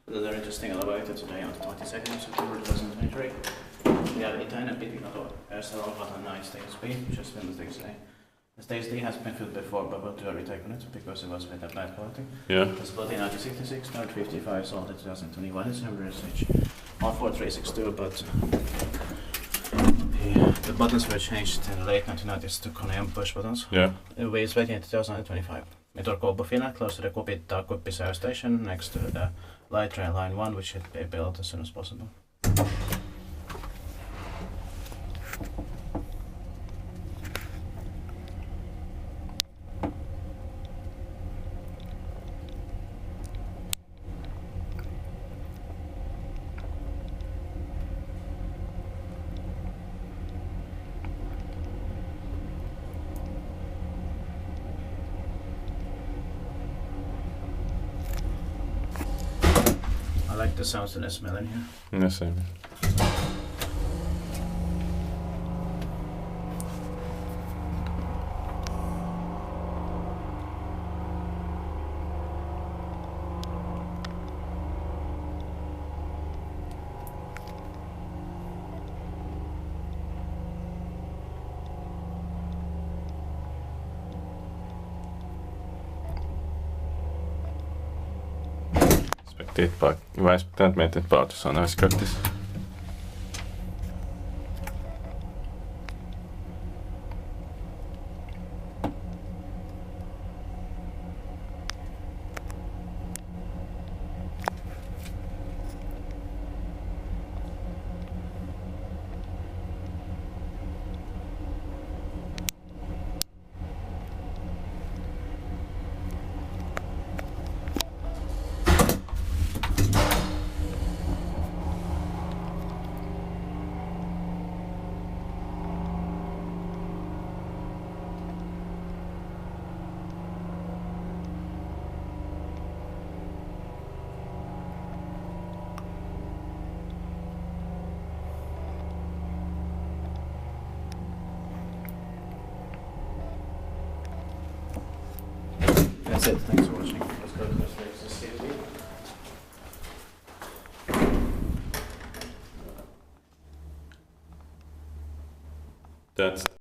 The very interesting elevator today on the 22nd of September 2023. We have Itäinen Pitkäkatu, SL 9 which has been the stage D. The stage D has been filled before, but we'll do a retake on it because it was with a bad quality. Yeah. It's built in 1966, note 55, sold in 2021 December, SH 14362, but the buttons were changed in the late 1990s to Kone push buttons. Yeah. We is waiting in 2025. In Turku, Finland, close to the Kuppi station, next to the light rail line 1, which should be built as soon as possible. I like the sounds and the smell in here. Yeah, same. Vai expecterat meitä pautussa on askattis? That's it. Thanks for watching. Let's go to the next CFD. That's